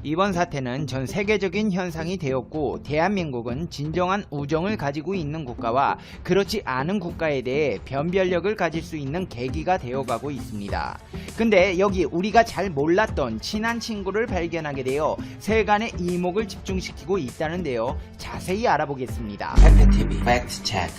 이번 사태는 전 세계적인 현상이 되었고 대한민국은 진정한 우정을 가지고 있는 국가와 그렇지 않은 국가에 대해 변별력을 가질 수 있는 계기가 되어가고 있습니다. 근데 여기 우리가 잘 몰랐던 친한 친구를 발견하게 되어 세간의 이목을 집중시키고 있다는데요. 자세히 알아보겠습니다. 팩트TV 팩트체크.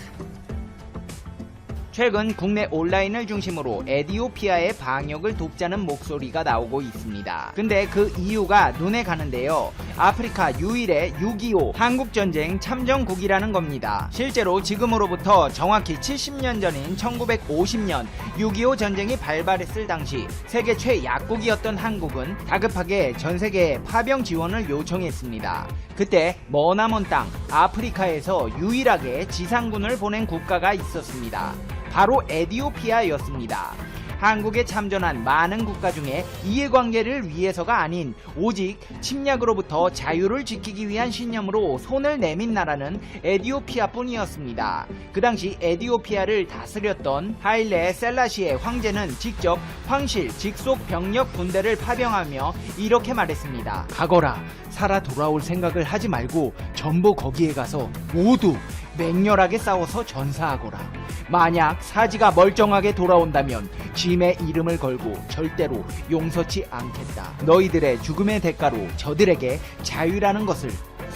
최근 국내 온라인을 중심으로 에티오피아의 방역을 돕자는 목소리가 나오고 있습니다. 근데 그 이유가 눈에 가는데요. 아프리카 유일의 6.25 한국전쟁 참전국이라는 겁니다. 실제로 지금으로부터 정확히 70년 전인 1950년 6.25 전쟁이 발발했을 당시 세계 최약국이었던 한국은 다급하게 전세계에 파병 지원을 요청했습니다. 그때 머나먼 땅 아프리카에서 유일하게 지상군을 보낸 국가가 있었습니다. 바로 에티오피아였습니다. 한국에 참전한 많은 국가 중에 이해관계를 위해서가 아닌 오직 침략으로부터 자유를 지키기 위한 신념으로 손을 내민 나라는 에티오피아뿐이었습니다. 그 당시 에티오피아를 다스렸던 하일레 셀라시의 황제는 직접 황실 직속 병력 군대를 파병하며 이렇게 말했습니다. 가거라. 살아 돌아올 생각을 하지 말고 전부 거기에 가서 모두 맹렬하게 싸워서 전사하거라. 만약 사지가 멀쩡하게 돌아온다면 짐의 이름을 걸고 절대로 용서치 않겠다. 너희들의 죽음의 대가로 저들에게 자유라는 것을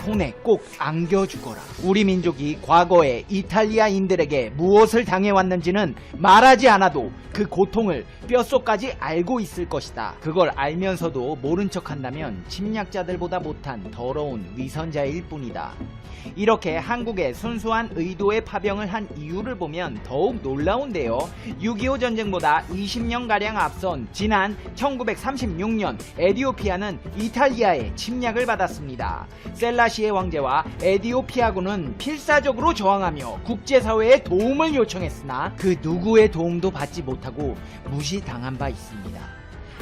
손에 꼭 안겨주거라. 우리 민족이 과거에 이탈리아인들에게 무엇을 당해왔는지는 말하지 않아도 그 고통을 뼛속까지 알고 있을 것이다. 그걸 알면서도 모른 척한다면 침략자들보다 못한 더러운 위선자일 뿐이다. 이렇게 한국의 순수한 의도의 파병을 한 이유를 보면 더욱 놀라운데요. 6.25 전쟁보다 20년가량 앞선 지난 1936년 에티오피아는 이탈리아의 침략을 받았습니다. 셀라시의 황제와 에티오피아군은 필사적으로 저항하며 국제사회의 도움을 요청했으나 그 누구의 도움도 받지 못하고 무시당한 바 있습니다.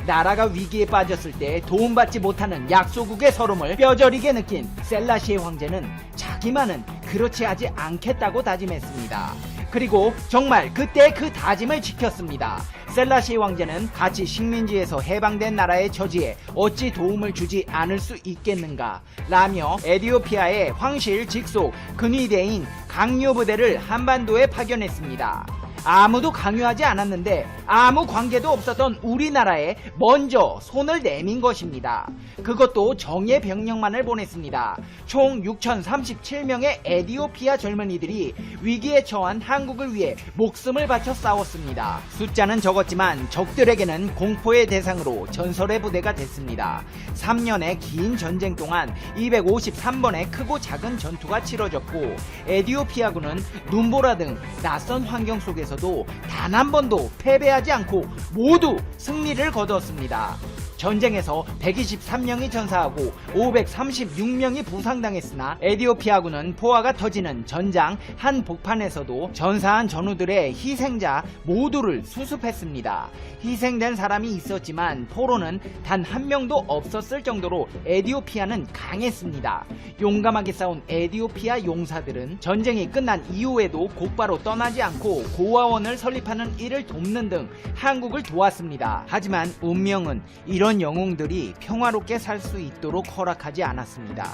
나라가 위기에 빠졌을 때 도움받지 못하는 약소국의 서름을 뼈저리게 느낀 셀라시의 황제는 자기만은 그렇지 하지 않겠다고 다짐했습니다. 그리고 정말 그때 그 다짐을 지켰습니다. 셀라시 왕제는 같이 식민지에서 해방된 나라의 처지에 어찌 도움을 주지 않을 수 있겠는가 라며 에티오피아의 황실 직속 근위대인 강요부대를 한반도에 파견했습니다. 아무도 강요하지 않았는데 아무 관계도 없었던 우리나라에 먼저 손을 내민 것입니다. 그것도 정예 병력만을 보냈습니다. 총 6,037명의 에티오피아 젊은이들이 위기에 처한 한국을 위해 목숨을 바쳐 싸웠습니다. 숫자는 적었지만 적들에게는 공포의 대상으로 전설의 부대가 됐습니다. 3년의 긴 전쟁 동안 253번의 크고 작은 전투가 치러졌고 에티오피아군은 눈보라 등 낯선 환경 속에서 단 한 번도 패배하지 않고 모두 승리를 거두었습니다. 전쟁에서 123명이 전사하고 536명이 부상당했으나 에티오피아군은 포화가 터지는 전장 한 복판에서도 전사한 전우들의 희생자 모두를 수습했습니다. 희생된 사람이 있었지만 포로는 단 한 명도 없었을 정도로 에티오피아는 강했습니다. 용감하게 싸운 에티오피아 용사들은 전쟁이 끝난 이후에도 곧바로 떠나지 않고 고아원을 설립하는 일을 돕는 등 한국을 도왔습니다. 하지만 운명은 이런 영웅들이 평화롭게 살 수 있도록 허락하지 않았습니다.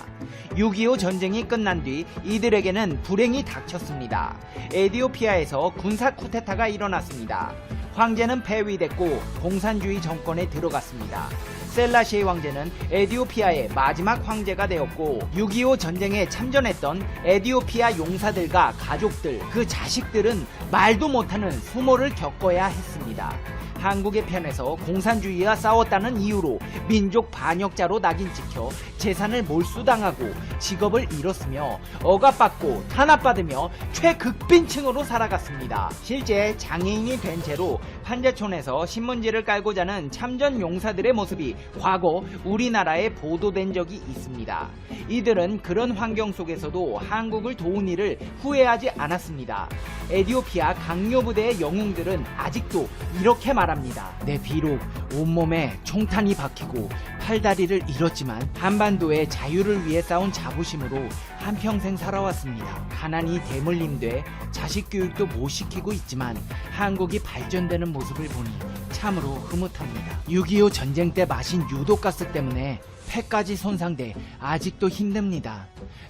6.25 전쟁이 끝난 뒤 이들에게는 불행이 닥쳤습니다. 에티오피아에서 군사 쿠데타가 일어났습니다. 황제는 폐위됐고 공산주의 정권에 들어갔습니다. 셀라시의 황제는 에티오피아의 마지막 황제가 되었고 6.25 전쟁에 참전했던 에티오피아 용사들과 가족들, 그 자식들은 말도 못하는 수모를 겪어야 했습니다. 한국의 편에서 공산주의와 싸웠다는 이유로 민족 반역자로 낙인 찍혀 재산을 몰수당하고 직업을 잃었으며 억압받고 탄압받으며 최극빈층으로 살아갔습니다. 실제 장애인이 된 채로 판자촌에서 신문지를 깔고 자는 참전 용사들의 모습이 과거 우리나라에 보도된 적이 있습니다. 이들은 그런 환경 속에서도 한국을 도운 일을 후회하지 않았습니다. 에티오피아 강요부대의 영웅들은 아직도 이렇게 말합니다. 내 비록 온몸에 총탄이 박히고 팔다리를 잃었지만 한반도의 자유를 위해 싸운 자부심으로 한평생 살아왔습니다. 가난이 대물림돼 자식 교육도 못 시키고 있지만 한국이 발전되는 모습을 보니 참으로 흐뭇합니다. 6.25 전쟁 때 마신 유독가스 때문에 폐까지 손상돼 아직도 힘듭니다.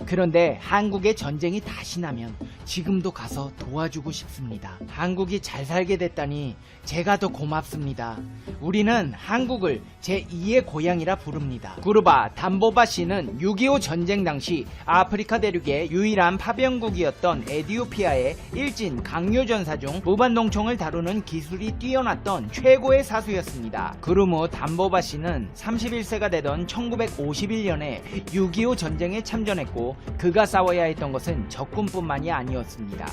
그런데 한국의 전쟁이 다시 나면 지금도 가서 도와주고 싶습니다. 한국이 잘 살게 됐다니 제가 더 고맙습니다. 우리는 한국을 제2의 고향이라 부릅니다. 구르바 담보바 씨는 6.25 전쟁 당시 아프리카 대륙의 유일한 파병국이었던 에티오피아의 일진 강요전사 중 무반동총을 다루는 기술이 뛰어났던 최고의 사수였습니다. 그루무 담보바 씨는 31세가 되던 1951년에 6.25 전쟁에 참전했고 그가 싸워야 했던 것은 적군뿐만이 아니었습니다.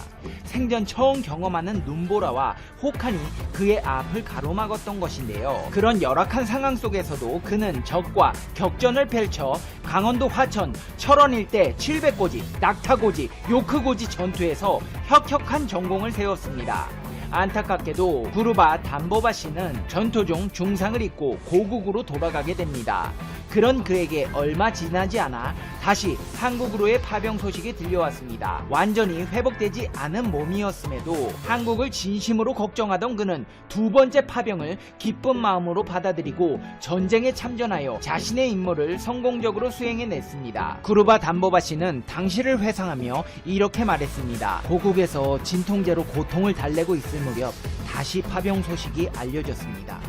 생전 처음 경험하는 눈보라와 혹한이 그의 앞을 가로막았던 것인데요. 그런 열악한 상황 속에서도 그는 적과 격전을 펼쳐 강원도 화천, 철원 일대 700고지, 낙타고지, 요크고지 전투에서 혁혁한 전공을 세웠습니다. 안타깝게도 구르바 담보바 씨는 전투 중 중상을 입고 고국으로 돌아가게 됩니다. 그런 그에게 얼마 지나지 않아 다시 한국으로의 파병 소식이 들려왔습니다. 완전히 회복되지 않은 몸이었음에도 한국을 진심으로 걱정하던 그는 두 번째 파병을 기쁜 마음으로 받아들이고 전쟁에 참전하여 자신의 임무를 성공적으로 수행해냈습니다. 구르바 담보바 씨는 당시를 회상하며 이렇게 말했습니다. 고국에서 진통제로 고통을 달래고 있을 무렵 다시 파병 소식이 알려졌습니다.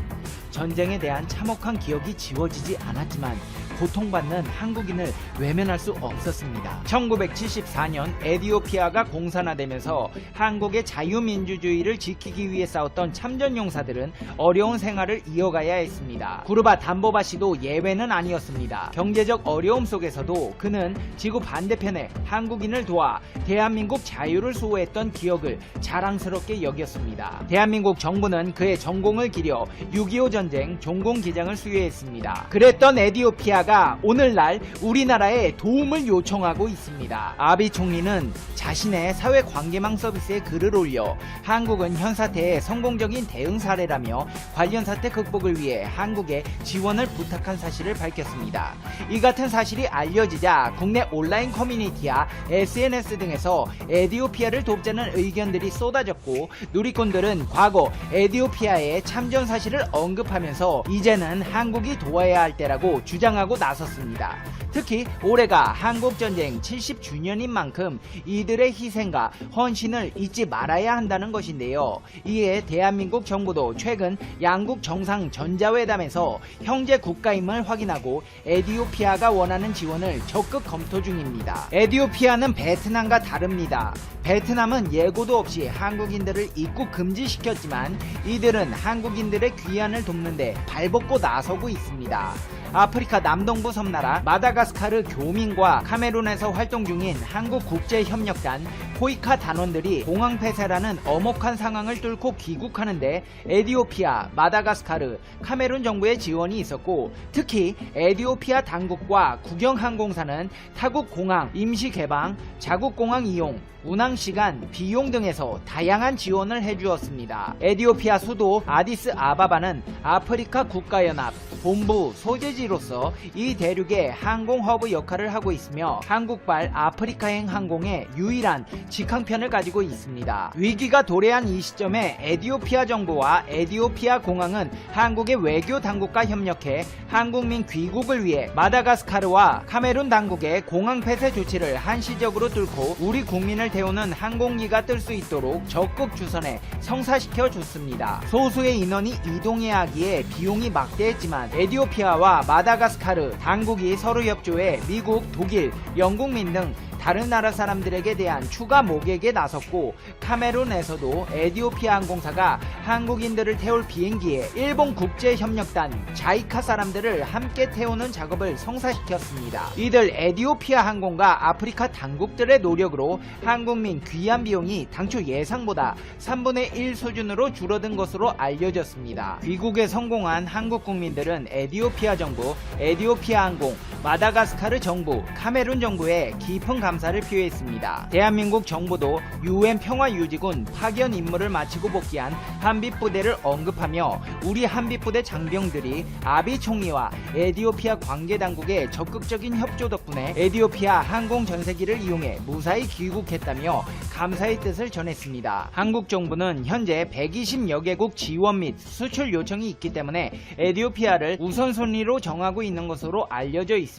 전쟁에 대한 참혹한 기억이 지워지지 않았지만 고통받는 한국인을 외면할 수 없었습니다. 1974년 에티오피아가 공산화되면서 한국의 자유민주주의를 지키기 위해 싸웠던 참전용사들은 어려운 생활을 이어가야 했습니다. 구르바 담보바 씨도 예외는 아니었습니다. 경제적 어려움 속에서도 그는 지구 반대편에 한국인을 도와 대한민국 자유를 수호했던 기억을 자랑스럽게 여겼습니다. 대한민국 정부는 그의 전공을 기려 6.25 전쟁 종공기장을 수여했습니다. 그랬던 에티오피아가 오늘날 우리나라에 도움을 요청하고 있습니다. 아비 총리는 자신의 사회관계망 서비스에 글을 올려 한국은 현 사태에 성공적인 대응 사례라며 관련 사태 극복을 위해 한국에 지원을 부탁한 사실을 밝혔습니다. 이 같은 사실이 알려지자 국내 온라인 커뮤니티와 SNS 등에서 에티오피아를 돕자는 의견들이 쏟아졌고 누리꾼들은 과거 에티오피아의 참전 사실을 언급하면서 이제는 한국이 도와야 할 때라고 주장하고 나섰습니다. 특히 올해가 한국전쟁 70주년인 만큼 이들의 희생과 헌신을 잊지 말아야 한다는 것인데요. 이에 대한민국 정부도 최근 양국 정상 전자회담에서 형제 국가임을 확인하고 에티오피아가 원하는 지원을 적극 검토 중입니다. 에티오피아는 베트남과 다릅니다. 베트남은 예고도 없이 한국인들을 입국 금지시켰지만 이들은 한국인들의 귀환을 돕는데 발벗고 나서고 있습니다. 아프리카 남동부 섬나라 마다가스카르 교민과 카메룬에서 활동 중인 한국국제협력단 코이카 단원들이 공항 폐쇄라는 엄혹한 상황을 뚫고 귀국하는데 에티오피아, 마다가스카르, 카메룬 정부의 지원이 있었고 특히 에티오피아 당국과 국영항공사는 타국 공항 임시 개방, 자국 공항 이용, 운항시간, 비용 등에서 다양한 지원을 해주었습니다. 에티오피아 수도 아디스 아바바는 아프리카 국가연합 본부 소재지로서 이 대륙의 항공허브 역할을 하고 있으며 한국발 아프리카행 항공의 유일한 직항편을 가지고 있습니다. 위기가 도래한 이 시점에 에티오피아 정부와 에티오피아 공항은 한국의 외교 당국과 협력해 한국민 귀국을 위해 마다가스카르와 카메룬 당국의 공항 폐쇄 조치를 한시적으로 뚫고 우리 국민을 태우는 항공기가 뜰 수 있도록 적극 주선해 성사시켜 줬습니다. 소수의 인원이 이동해야 하기에 비용이 막대했지만 에티오피아와 마다가스카르 당국이 서로 협조해 미국, 독일, 영국민 등 다른 나라 사람들에게 대한 추가 모객에 나섰고 카메룬에서도 에티오피아 항공사가 한국인들을 태울 비행기에 일본 국제협력단 자이카 사람들을 함께 태우는 작업을 성사시켰습니다. 이들 에티오피아 항공과 아프리카 당국들의 노력으로 한국민 귀환 비용이 당초 예상보다 3분의 1 수준으로 줄어든 것으로 알려졌습니다. 귀국에 성공한 한국 국민들은 에티오피아 정부, 에티오피아 항공, 마다가스카르 정부, 카메룬 정부에 깊은 감사를 표했습니다. 대한민국 정부도 UN 평화유지군 파견 임무를 마치고 복귀한 한빛부대를 언급하며 우리 한빛부대 장병들이 아비 총리와 에티오피아 관계당국의 적극적인 협조 덕분에 에티오피아 항공전세기를 이용해 무사히 귀국했다며 감사의 뜻을 전했습니다. 한국 정부는 현재 120여 개국 지원 및 수출 요청이 있기 때문에 에티오피아를 우선순위로 정하고 있는 것으로 알려져 있습니다.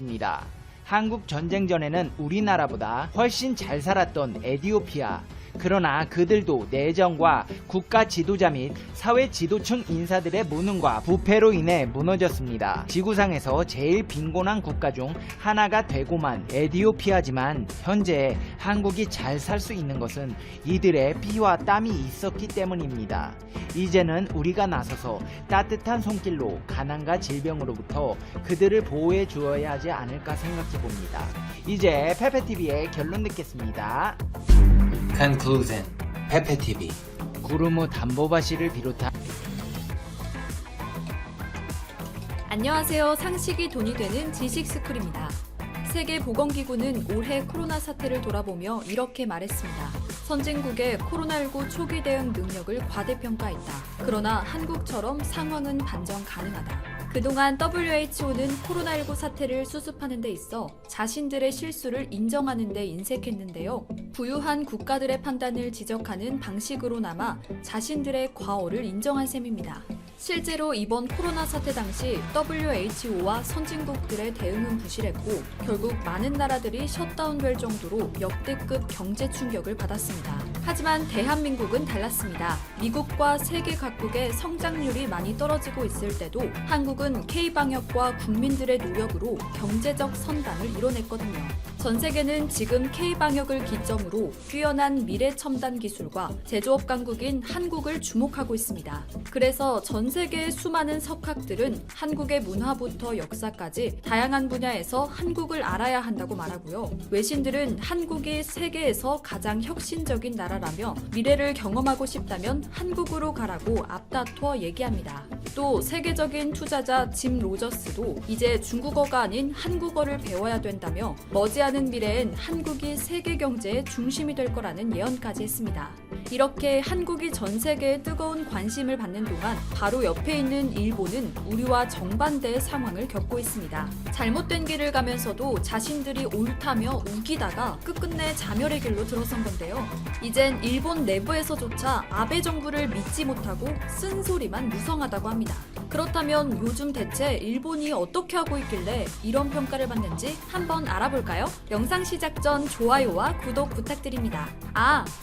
한국 전쟁 전에는 우리나라보다 훨씬 잘 살았던 에티오피아. 그러나 그들도 내정과 국가 지도자 및 사회 지도층 인사들의 무능과 부패로 인해 무너졌습니다. 지구상에서 제일 빈곤한 국가 중 하나가 되고만 에티오피아지만 현재 한국이 잘 살 수 있는 것은 이들의 피와 땀이 있었기 때문입니다. 이제는 우리가 나서서 따뜻한 손길로 가난과 질병으로부터 그들을 보호해 주어야 하지 않을까 생각해 봅니다. 이제 페페TV의 결론 듣겠습니다. Conclusion. 페페TV. 구르무 담보바시를 비롯한 안녕하세요. 상식이 돈이 되는 지식스쿨입니다. 세계보건기구는 올해 코로나 사태를 돌아보며 이렇게 말했습니다. 선진국의 코로나19 초기 대응 능력을 과대평가했다. 그러나 한국처럼 상황은 반전 가능하다. 그동안 WHO는 코로나19 사태를 수습하는 데 있어 자신들의 실수를 인정하는 데 인색했는데요. 부유한 국가들의 판단을 지적하는 방식으로나마 자신들의 과오를 인정한 셈입니다. 실제로 이번 코로나 사태 당시 WHO와 선진국들의 대응은 부실했고 결국 많은 나라들이 셧다운될 정도로 역대급 경제 충격을 받았습니다. 하지만 대한민국은 달랐습니다. 미국과 세계 각국의 성장률이 많이 떨어지고 있을 때도 한국은 K방역과 국민들의 노력으로 경제적 선방을 이뤄냈거든요. 전 세계는 지금 K방역을 기점으로 뛰어난 미래 첨단 기술과 제조업 강국인 한국을 주목하고 있습니다. 그래서 전 세계의 수많은 석학들은 한국의 문화부터 역사까지 다양한 분야에서 한국을 알아야 한다고 말하고요. 외신들은 한국이 세계에서 가장 혁신적인 나라라며 미래를 경험하고 싶다면 한국으로 가라고 앞다퉈 얘기합니다. 또 세계적인 투자자 짐 로저스도 이제 중국어가 아닌 한국어를 배워야 된다며 머지않은 미래엔 한국이 세계 경제의 중심이 될 거라는 예언까지 했습니다. 이렇게 한국이 전 세계에 뜨거운 관심을 받는 동안 바로 옆에 있는 일본은 우리와 정반대의 상황을 겪고 있습니다. 잘못된 길을 가면서도 자신들이 옳다며 우기다가 끝끝내 자멸의 길로 들어선 건데요. 이젠 일본 내부에서조차 아베 정부를 믿지 못하고 쓴소리만 무성하다고 합니다. 그렇다면 요즘 대체 일본이 어떻게 하고 있길래 이런 평가를 받는지 한번 알아볼까요? 영상 시작 전 좋아요와 구독 부탁드립니다.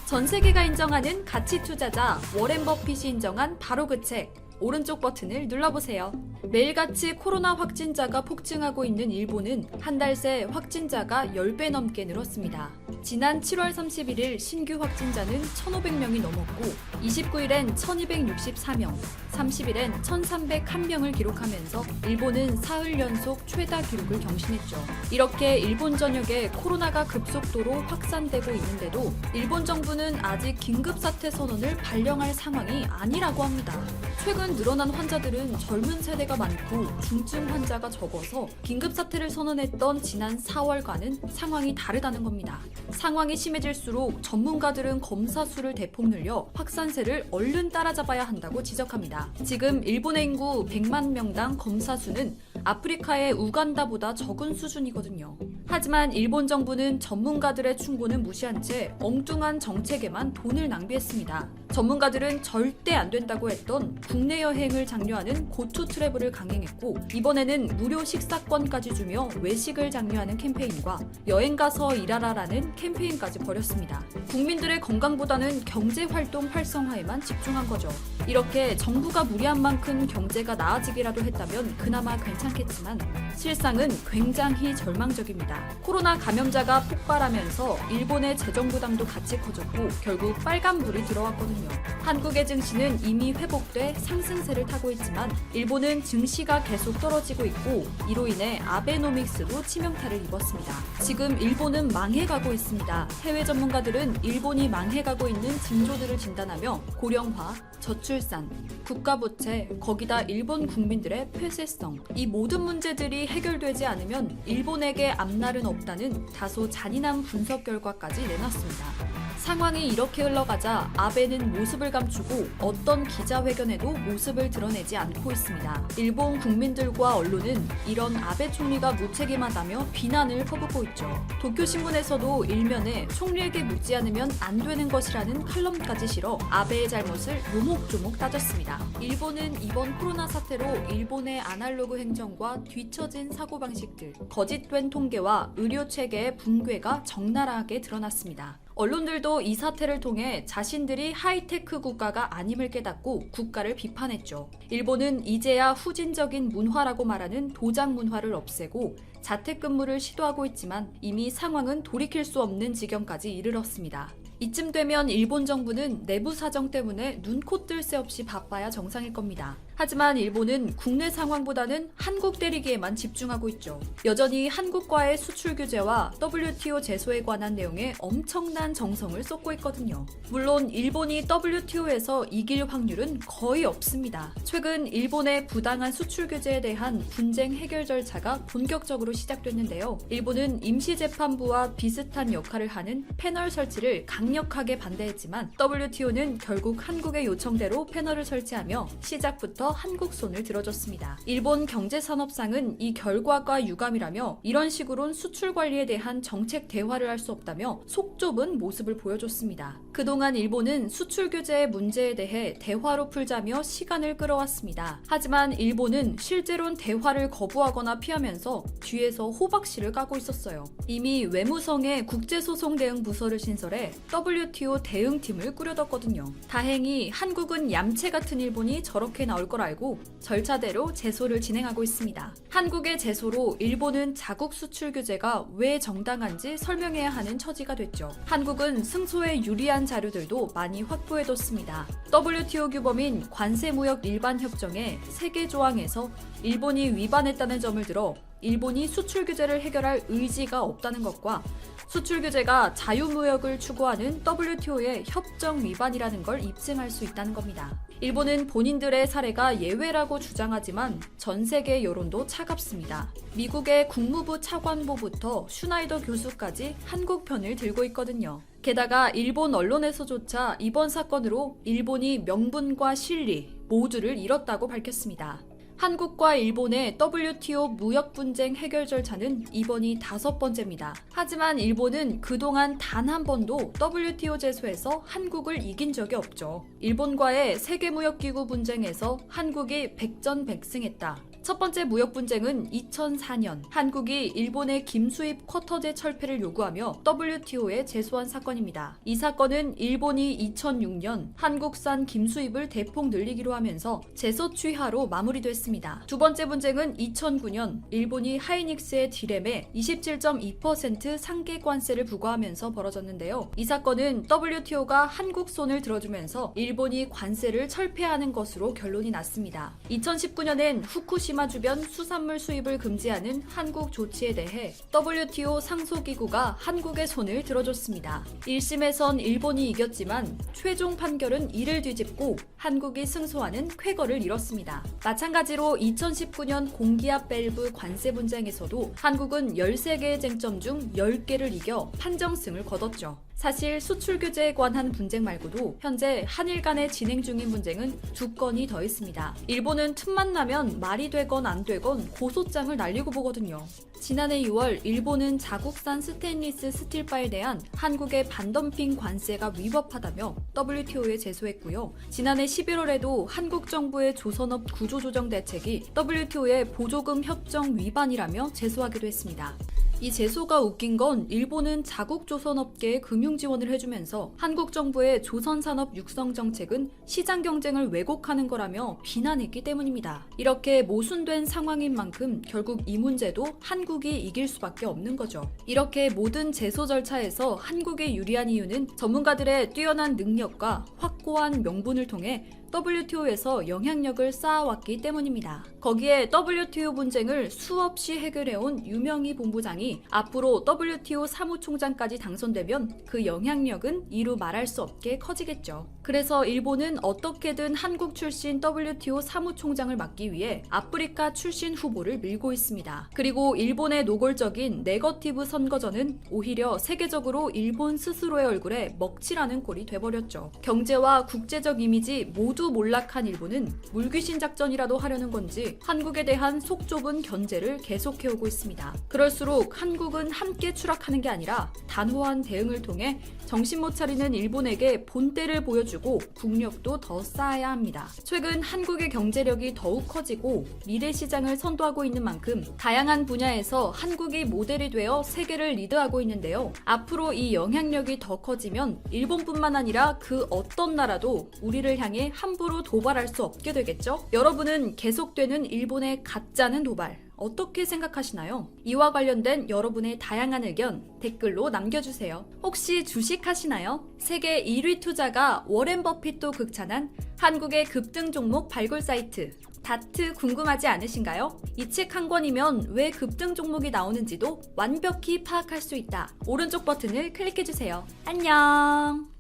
전 세계가 인정하는 가치 투자자 워렌 버핏이 인정한 바로 그 책. 오른쪽 버튼을 눌러보세요. 매일같이 코로나 확진자가 폭증하고 있는 일본은 한 달 새 확진자가 10배 넘게 늘었습니다. 지난 7월 31일 신규 확진자는 1,500명이 넘었고 29일엔 1,264명, 30일엔 1,301명을 기록하면서 일본은 사흘 연속 최다 기록을 경신했죠. 이렇게 일본 전역에 코로나가 급속도로 확산되고 있는데도 일본 정부는 아직 긴급사태 선언을 발령할 상황이 아니라고 합니다. 최근 늘어난 환자들은 젊은 세대가 많고 중증 환자가 적어서 긴급사태를 선언했던 지난 4월과는 상황이 다르다는 겁니다. 상황이 심해질수록 전문가들은 검사 수를 대폭 늘려 확산세를 얼른 따라잡아야 한다고 지적합니다. 지금 일본의 인구 100만 명당 검사 수는 아프리카의 우간다보다 적은 수준이거든요. 하지만 일본 정부는 전문가들의 충고는 무시한 채 엉뚱한 정책에만 돈을 낭비했습니다. 전문가들은 절대 안 된다고 했던 국내 여행을 장려하는 고투 트래블을 강행했고 이번에는 무료 식사권까지 주며 외식을 장려하는 캠페인과 여행 가서 일하라라는 캠페인까지 벌였습니다. 국민들의 건강보다는 경제활동 활성화에만 집중한 거죠. 이렇게 정부가 무리한 만큼 경제가 나아지기라도 했다면 그나마 괜찮겠지만 실상은 굉장히 절망적입니다. 있습니다. 코로나 감염자가 폭발하면서 일본의 재정 부담도 같이 커졌고 결국 빨간불이 들어왔거든요. 한국의 증시는 이미 회복돼 상승세를 타고 있지만 일본은 증시가 계속 떨어지고 있고 이로 인해 아베노믹스도 치명타를 입었습니다. 지금 일본은 망해가고 있습니다. 해외 전문가들은 일본이 망해가고 있는 징조들을 진단하며 고령화, 저출산, 국가부채, 거기다 일본 국민들의 폐쇄성, 이 모든 문제들이 해결되지 않으면 일본에게 앞날은 없다는 다소 잔인한 분석 결과까지 내놨습니다. 상황이 이렇게 흘러가자 아베는 모습을 감추고 어떤 기자회견에도 모습을 드러내지 않고 있습니다. 일본 국민들과 언론은 이런 아베 총리가 무책임하다며 비난을 퍼붓고 있죠. 도쿄신문에서도 일면에 총리에게 묻지 않으면 안 되는 것이라는 칼럼까지 실어 아베의 잘못을 요목조목 따졌습니다. 일본은 이번 코로나 사태로 일본의 아날로그 행정과 뒤처진 사고방식들, 거짓된 통계와 의료체계의 붕괴가 적나라하게 드러났습니다. 언론들도 이 사태를 통해 자신들이 하이테크 국가가 아님을 깨닫고 국가를 비판했죠. 일본은 이제야 후진적인 문화라고 말하는 도장 문화를 없애고 자택근무를 시도하고 있지만 이미 상황은 돌이킬 수 없는 지경까지 이르렀습니다. 이쯤 되면 일본 정부는 내부 사정 때문에 눈코 뜰 새 없이 바빠야 정상일 겁니다. 하지만 일본은 국내 상황보다는 한국 때리기에만 집중하고 있죠. 여전히 한국과의 수출 규제와 WTO 제소에 관한 내용에 엄청난 정성을 쏟고 있거든요. 물론 일본이 WTO에서 이길 확률은 거의 없습니다. 최근 일본의 부당한 수출 규제에 대한 분쟁 해결 절차가 본격적으로 시작됐는데요. 일본은 임시재판부와 비슷한 역할을 하는 패널 설치를 강력하게 반대했지만 WTO는 결국 한국의 요청대로 패널을 설치하며 시작부터 한국 손을 들어줬습니다. 일본 경제산업상은 이 결과가 유감이라며 이런 식으론 수출 관리에 대한 정책 대화를 할 수 없다며 속 좁은 모습을 보여줬습니다. 그동안 일본은 수출 규제의 문제에 대해 대화로 풀자며 시간을 끌어왔습니다. 하지만 일본은 실제로는 대화를 거부하거나 피하면서 뒤에서 호박씨를 까고 있었어요. 이미 외무성에 국제소송 대응 부서를 신설해 WTO 대응팀을 꾸려뒀거든요. 다행히 한국은 얌체 같은 일본이 저렇게 나올 걸 알고 절차대로 제소를 진행하고 있습니다. 한국의 제소로 일본은 자국 수출 규제가 왜 정당한지 설명해야 하는 처지가 됐죠. 한국은 승소에 유리한 자료들도 많이 확보해뒀습니다. WTO 규범인 관세무역 일반협정의 3개 조항에서 일본이 위반했다는 점을 들어 일본이 수출 규제를 해결할 의지가 없다는 것과 수출 규제가 자유무역을 추구하는 WTO의 협정 위반이라는 걸 입증할 수 있다는 겁니다. 일본은 본인들의 사례가 예외라고 주장하지만 전 세계 여론도 차갑습니다. 미국의 국무부 차관보부터 슈나이더 교수까지 한국 편을 들고 있거든요. 게다가 일본 언론에서조차 이번 사건으로 일본이 명분과 실리 모두를 잃었다고 밝혔습니다. 한국과 일본의 WTO 무역 분쟁 해결 절차는 이번이 5번째입니다. 하지만 일본은 그동안 단 한 번도 WTO 제소에서 한국을 이긴 적이 없죠. 일본과의 세계무역기구 분쟁에서 한국이 백전백승했다. 첫 번째 무역 분쟁은 2004년 한국이 일본의 김수입 쿼터제 철폐를 요구하며 WTO에 제소한 사건입니다. 이 사건은 일본이 2006년 한국산 김수입을 대폭 늘리기로 하면서 제소 취하로 마무리됐습니다. 두 번째 분쟁은 2009년 일본이 하이닉스의 디램에 27.2% 상계 관세를 부과하면서 벌어졌는데요. 이 사건은 WTO가 한국 손을 들어주면서 일본이 관세를 철폐하는 것으로 결론이 났습니다. 2019년엔 후쿠시마 주변 수산물 수입을 금지하는 한국 조치에 대해 WTO 상소기구가 한국의 손을 들어줬습니다. 1심에선 일본이 이겼지만 최종 판결은 이를 뒤집고 한국이 승소하는 쾌거를 이뤘습니다. 마찬가지로 2019년 공기압 밸브 관세 분쟁에서도 한국은 13개의 쟁점 중 10개를 이겨 판정승을 거뒀죠. 사실 수출 규제에 관한 분쟁 말고도 현재 한일 간에 진행 중인 분쟁은 2건이 더 있습니다. 일본은 틈만 나면 말이 되건 안 되건 고소장을 날리고 보거든요. 지난해 2월 일본은 자국산 스테인리스 스틸바에 대한 한국의 반덤핑 관세가 위법하다며 WTO에 제소했고요. 지난해 11월에도 한국 정부의 조선업 구조조정 대책이 WTO의 보조금 협정 위반이라며 제소하기도 했습니다. 이 제소가 웃긴 건 일본은 자국 조선업계의 금융 금융 지원을 해주면서 한국 정부의 조선산업 육성 정책은 시장 경쟁을 왜곡하는 거라며 비난했기 때문입니다. 이렇게 모순된 상황인 만큼 결국 이 문제도 한국이 이길 수밖에 없는 거죠. 이렇게 모든 제소 절차에서 한국에 유리한 이유는 전문가들의 뛰어난 능력과 확고한 명분을 통해 WTO에서 영향력을 쌓아왔기 때문입니다. 거기에 WTO 분쟁을 수없이 해결해온 유명희 본부장이 앞으로 WTO 사무총장까지 당선되면 그 영향력은 이루 말할 수 없게 커지겠죠. 그래서 일본은 어떻게든 한국 출신 WTO 사무총장을 맡기 위해 아프리카 출신 후보를 밀고 있습니다. 그리고 일본의 노골적인 네거티브 선거전은 오히려 세계적으로 일본 스스로의 얼굴에 먹칠하는 꼴이 돼버렸죠. 경제와 국제적 이미지 모두 몰락한 일본은 물귀신 작전이라도 하려는 건지 한국에 대한 속 좁은 견제를 계속해오고 있습니다. 그럴수록 한국은 함께 추락하는 게 아니라 단호한 대응을 통해 정신 못 차리는 일본에게 본때를 보여주고 국력도 더 쌓아야 합니다. 최근 한국의 경제력이 더욱 커지고 미래 시장을 선도하고 있는 만큼 다양한 분야에서 한국이 모델이 되어 세계를 리드하고 있는데요. 앞으로 이 영향력이 더 커지면 일본뿐만 아니라 그 어떤 나라도 우리를 향해 함부로 도발할 수 없게 되겠죠? 여러분은 계속되는 일본의 가짜는 도발 어떻게 생각하시나요? 이와 관련된 여러분의 다양한 의견 댓글로 남겨주세요. 혹시 주식하시나요? 세계 1위 투자가 워렌 버핏도 극찬한 한국의 급등 종목 발굴 사이트 다트 궁금하지 않으신가요? 이 책 한 권이면 왜 급등 종목이 나오는지도 완벽히 파악할 수 있다. 오른쪽 버튼을 클릭해주세요. 안녕!